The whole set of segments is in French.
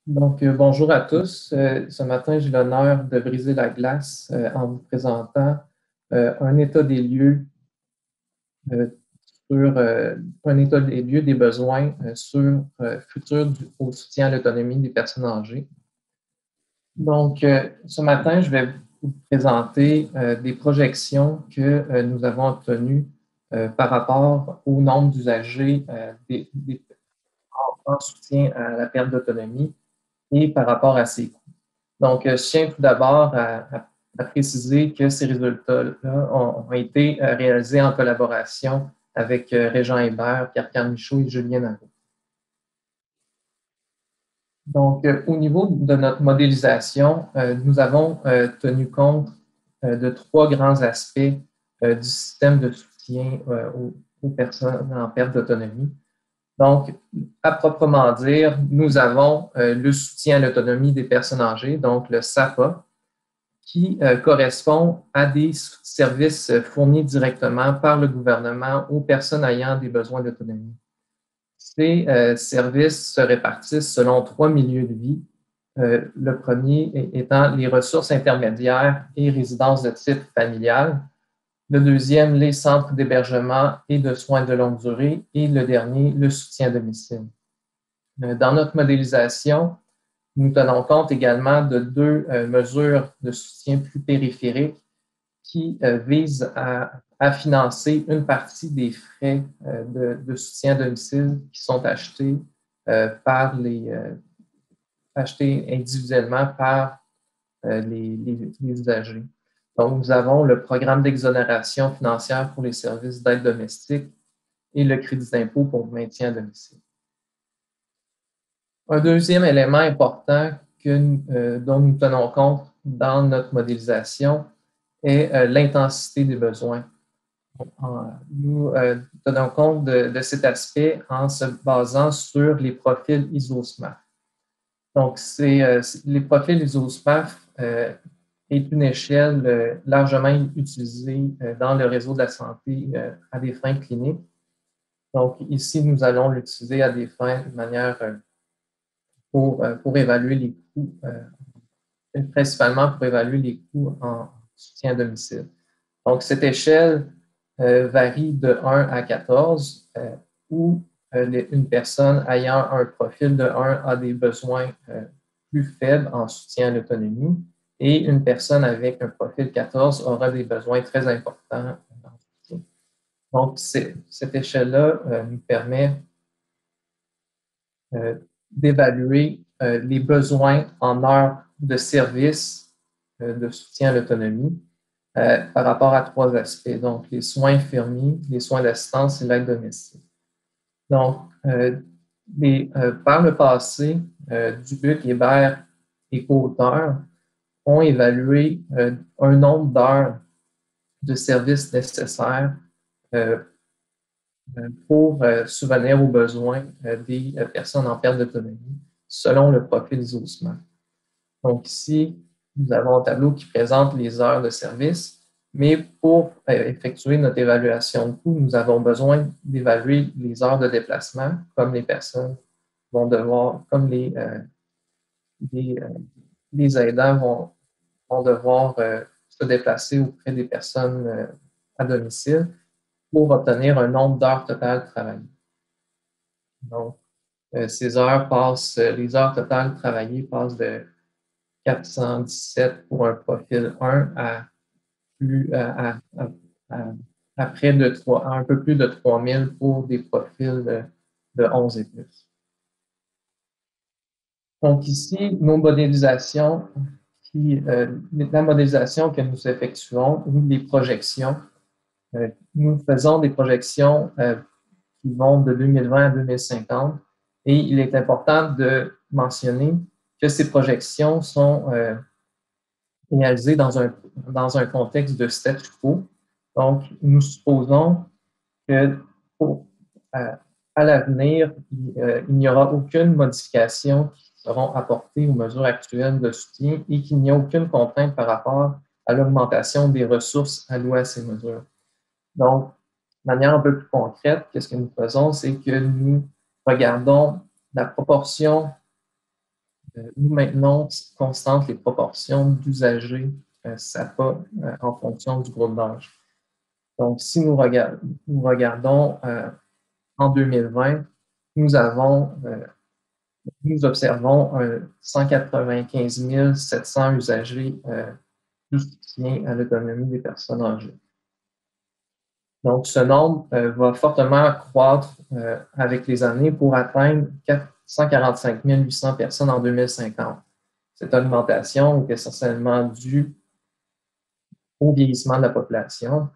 Bonjour à tous. Ce matin, j'ai l'honneur de briser la glace en vous présentant un état des lieux euh, sur un état des lieux des besoins sur futur au soutien à l'autonomie des personnes âgées. Ce matin, je vais vous présenter des projections que nous avons obtenues par rapport au nombre d'usagers en soutien à la perte d'autonomie et par rapport à ces coûts. Je tiens tout d'abord à préciser que ces résultats-là ont été réalisés en collaboration avec Régent Hébert, Pierre-Carl Michaud et Julien Naveau. Au niveau de notre modélisation, nous avons tenu compte de trois grands aspects du système de soutien aux personnes en perte d'autonomie. Donc, à proprement dire, nous avons le soutien à l'autonomie des personnes âgées, donc le SAPA, qui correspond à des services fournis directement par le gouvernement aux personnes ayant des besoins d'autonomie. Ces services se répartissent selon trois milieux de vie. Le premier étant les ressources intermédiaires et résidences de type familial. Le deuxième, les centres d'hébergement et de soins de longue durée. Et le dernier, le soutien à domicile. Dans notre modélisation, nous tenons compte également de deux mesures de soutien plus périphériques qui visent à financer une partie des frais de soutien à domicile qui sont achetés achetés individuellement par les usagers. Donc, nous avons le programme d'exonération financière pour les services d'aide domestique et le crédit d'impôt pour le maintien à domicile. Un deuxième élément important dont nous tenons compte dans notre modélisation est l'intensité des besoins. Nous tenons compte de cet aspect en se basant sur les profils ISO-SMART. Donc, les profils ISO-SMART est une échelle largement utilisée dans le réseau de la santé à des fins cliniques. Donc, ici, nous allons l'utiliser à des fins de manière pour évaluer les coûts, principalement pour évaluer les coûts en soutien à domicile. Donc, cette échelle varie de 1 à 14, où une personne ayant un profil de 1 a des besoins plus faibles en soutien à l'autonomie et une personne avec un profil 14 aura des besoins très importants en soutien. Donc, cette échelle-là nous permet d'évaluer les besoins en heures de service de soutien à l'autonomie par rapport à trois aspects, donc les soins infirmiers, les soins d'assistance et l'aide domestique. Donc, par le passé, Dubuc, Hébert et co-auteurs ont évalué un nombre d'heures de services nécessaires pour subvenir aux besoins des personnes en perte d'autonomie selon le profil ISO-SMART. Donc ici, nous avons un tableau qui présente les heures de service, mais pour effectuer notre évaluation de coût, nous avons besoin d'évaluer les heures de déplacement, comme les personnes vont devoir, comme les aidants vont devoir se déplacer auprès des personnes à domicile pour obtenir un nombre d'heures totales travaillées. Donc, les heures totales travaillées passent de 417 pour un profil 1 à près de un peu plus de 3000 pour des profils de 11 et plus. Donc ici, nos modélisations, la modélisation que nous effectuons ou les projections, nous faisons des projections qui vont de 2020 à 2050 et il est important de mentionner que ces projections sont réalisées dans un contexte de statu quo. Donc, nous supposons que à l'avenir, il n'y aura aucune modification qui seront apportées aux mesures actuelles de soutien et qu'il n'y a aucune contrainte par rapport à l'augmentation des ressources allouées à ces mesures. Donc, de manière un peu plus concrète, qu'est-ce que nous faisons? C'est que nous regardons la proportion nous maintenons constantes les proportions d'usagers SAPA en fonction du groupe d'âge. Donc, si nous regardons en 2020, nous observons 195 700 usagers du soutien à l'autonomie des personnes âgées. Donc, ce nombre va fortement croître avec les années pour atteindre 145 800 personnes en 2050. Cette augmentation est essentiellement due au vieillissement de la population,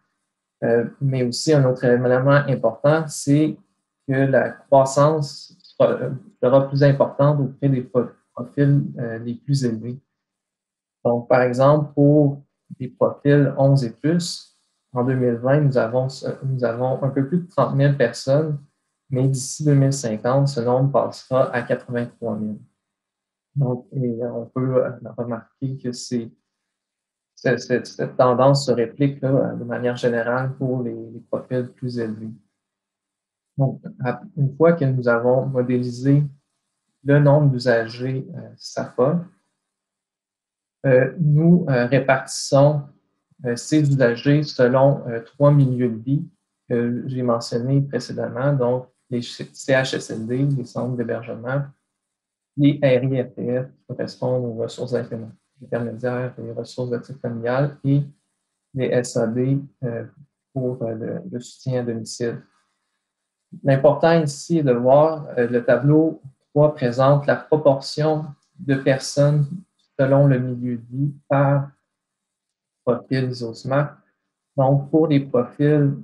mais aussi un autre élément important, c'est que la croissance sera plus importante auprès des profils les plus élevés. Donc, par exemple, pour des profils 11 et plus, en 2020, nous avons un peu plus de 30 000 personnes, mais d'ici 2050, ce nombre passera à 83 000. Donc, on peut remarquer que cette tendance se réplique là, de manière générale pour les profils plus élevés. Donc, une fois que nous avons modélisé le nombre d'usagers SAPA, nous répartissons ces usagers selon trois milieux de vie que j'ai mentionnés précédemment, donc les CHSLD, les centres d'hébergement, les RIFTF qui correspondent aux ressources intermédiaires et ressources de type familial, et les SAD pour le soutien à domicile. L'important ici est de voir le tableau 3 présente la proportion de personnes selon le milieu de vie par profil ISO-SMART. Donc, pour les profils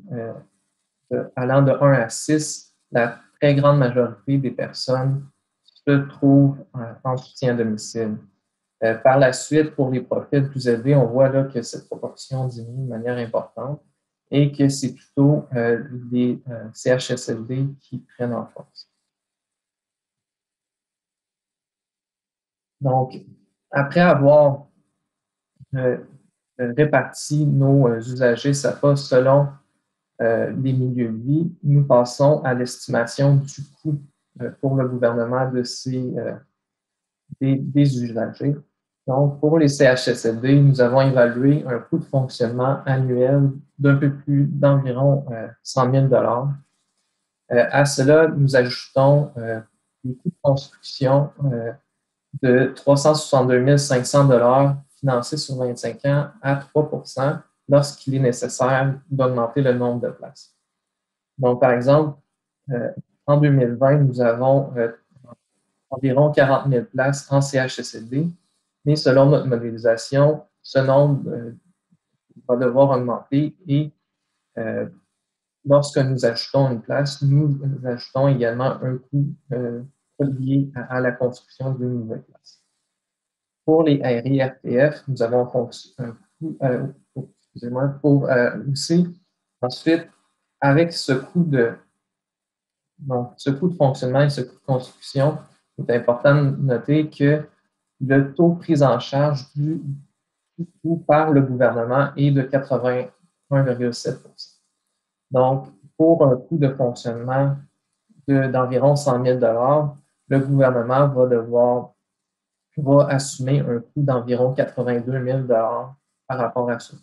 allant de 1 à 6, la très grande majorité des personnes se trouvent en soutien à domicile. Par la suite, pour les profils plus élevés, on voit là que cette proportion diminue de manière importante et que c'est plutôt les CHSLD qui prennent en force. Donc, après avoir réparti nos usagers SAPA selon les milieux de vie, nous passons à l'estimation du coût pour le gouvernement des usagers. Donc, pour les CHSLD, nous avons évalué un coût de fonctionnement annuel d'un peu plus d'environ 100 000 à cela, nous ajoutons les coûts de construction de 362 500 financés sur 25 ans à 3 lorsqu'il est nécessaire d'augmenter le nombre de places. Donc, par exemple, en 2020, nous avons environ 40 000 places en CHSLD, mais selon notre modélisation, ce nombre va devoir augmenter et lorsque nous ajoutons une place, nous ajoutons également un coût lié à la construction d'une nouvelle place. Pour les RIRTF, nous avons un coût, excusez-moi, pour aussi, ensuite, avec ce coût de fonctionnement et ce coût de construction, il est important de noter que le taux de prise en charge du coût par le gouvernement est de 81,7 %. Donc, pour un coût de fonctionnement d'environ 100 000 le gouvernement va assumer un coût d'environ 82 000 par rapport à ça.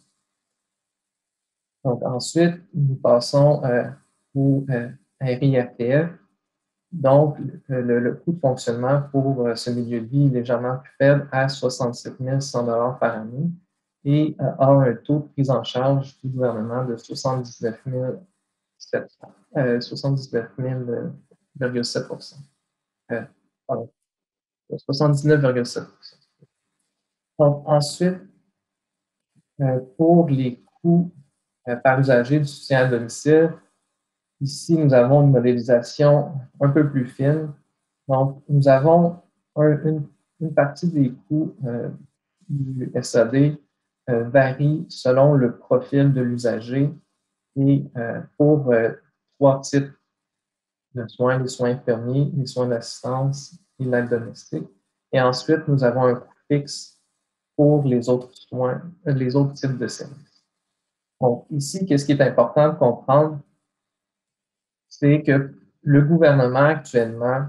Donc, ensuite, nous passons au RIRTF. Donc, le coût de fonctionnement pour ce milieu de vie est légèrement plus faible à 67 100 par année et a un taux de prise en charge du gouvernement de 79 000,7 79,7 %. Donc, ensuite, pour les coûts par usager du soutien à domicile, ici, nous avons une modélisation un peu plus fine. Donc, nous avons une partie des coûts du SAD varie selon le profil de l'usager et pour trois types de soins, les soins infirmiers, les soins d'assistance et l'aide domestique. Et ensuite, nous avons un coût fixe pour les autres soins, les autres types de services. Donc, ici, qu'est-ce qui est important de comprendre? C'est que le gouvernement actuellement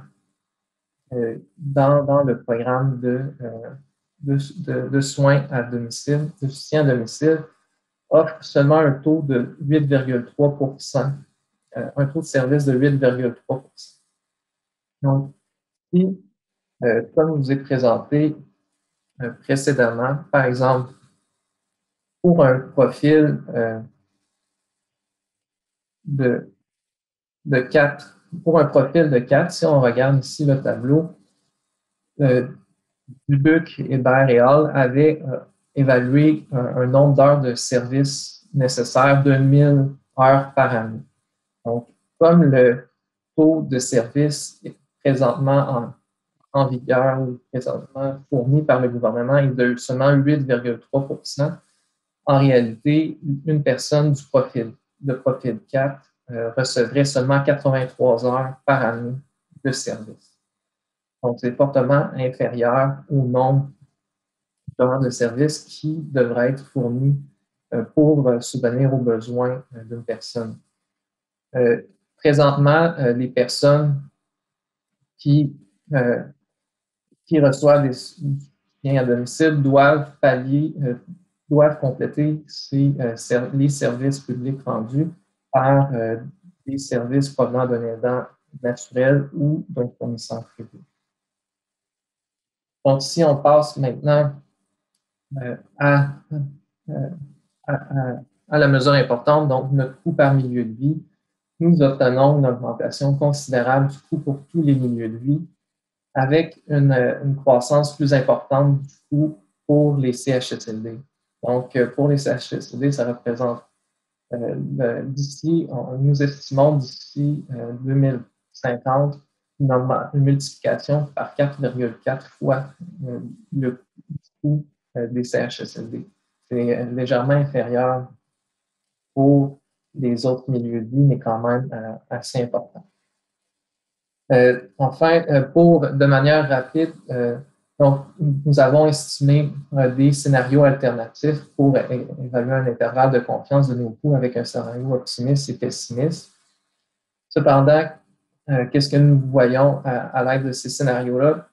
dans le programme de soins à domicile, de soutien à domicile, offre seulement un taux de 8,3 un taux de service de 8,3 Donc, si, comme je vous ai présenté précédemment, par exemple, pour un profil de 4, pour un profil de 4, si on regarde ici le tableau, Dubuc, Hébert et Hall avaient évalué un nombre d'heures de service nécessaire de 1000 heures par année. Donc, comme le taux de service est présentement en vigueur ou présentement fourni par le gouvernement est de seulement 8,3 en réalité, une personne de profil 4 recevrait seulement 83 heures par année de service. Donc, c'est fortement inférieur au nombre d'heures de service qui devraient être fournis pour subvenir aux besoins d'une personne. Présentement, les personnes qui reçoivent des soutiens à domicile doivent compléter les services publics rendus par des services provenant d'un aidant naturel ou d'un fournisseur privé. Donc, si on passe maintenant à la mesure importante, donc notre coût par milieu de vie, nous obtenons une augmentation considérable du coût pour tous les milieux de vie, avec une croissance plus importante du coût pour les CHSLD. Donc, pour les CHSLD, ça représente nous estimons d'ici 2050 une multiplication par 4,4 fois le coût des CHSLD. C'est légèrement inférieur pour les autres milieux de vie, mais quand même assez important. Enfin, de manière rapide, donc, nous avons estimé des scénarios alternatifs pour évaluer un intervalle de confiance de nos coûts avec un scénario optimiste et pessimiste. Cependant, qu'est-ce que nous voyons à l'aide de ces scénarios-là?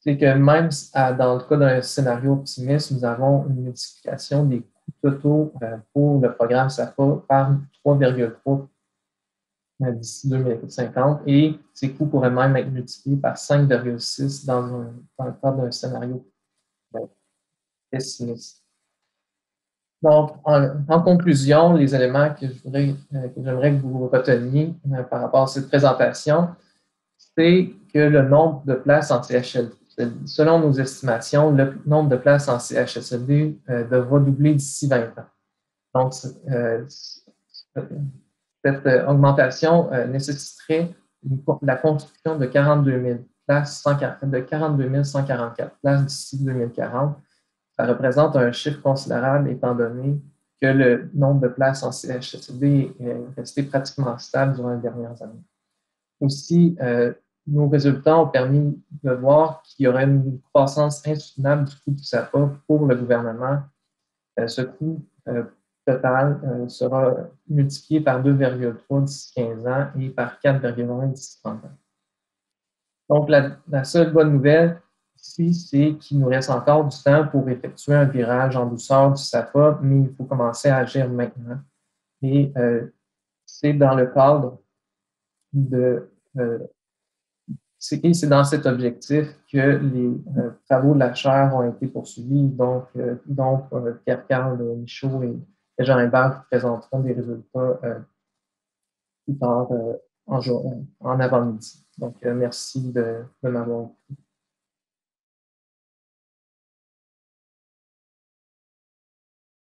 C'est que même dans le cas d'un scénario optimiste, nous avons une multiplication des coûts totaux pour le programme SAPA par 3,3 d'ici 2050 et ces coûts pourraient même être multipliés par 5,6 dans le cadre d'un scénario pessimiste. Donc, en conclusion, les éléments que j'aimerais que vous reteniez par rapport à cette présentation, c'est que le nombre de places en CHSLD, selon nos estimations, le nombre de places en CHSLD devra doubler d'ici 20 ans. Donc, cette augmentation nécessiterait la construction de 42 000 places, de 42 144 places d'ici 2040. Ça représente un chiffre considérable étant donné que le nombre de places en CHSLD est resté pratiquement stable durant les dernières années. Aussi, nos résultats ont permis de voir qu'il y aurait une croissance insoutenable du coût du SAPA pour le gouvernement. Ce coût total sera multiplié par 2,3 d'ici 15 ans et par 4,1 d'ici 30 ans. Donc, la seule bonne nouvelle ici, c'est qu'il nous reste encore du temps pour effectuer un virage en douceur du SAPA, mais il faut commencer à agir maintenant. Et c'est dans le cadre c'est dans cet objectif que les travaux de la chaire ont été poursuivis. Donc, Pierre-Carl Michaud et Jean Hébert présenteront des résultats plus tard en avant-midi. Donc, merci de m'avoir écouté.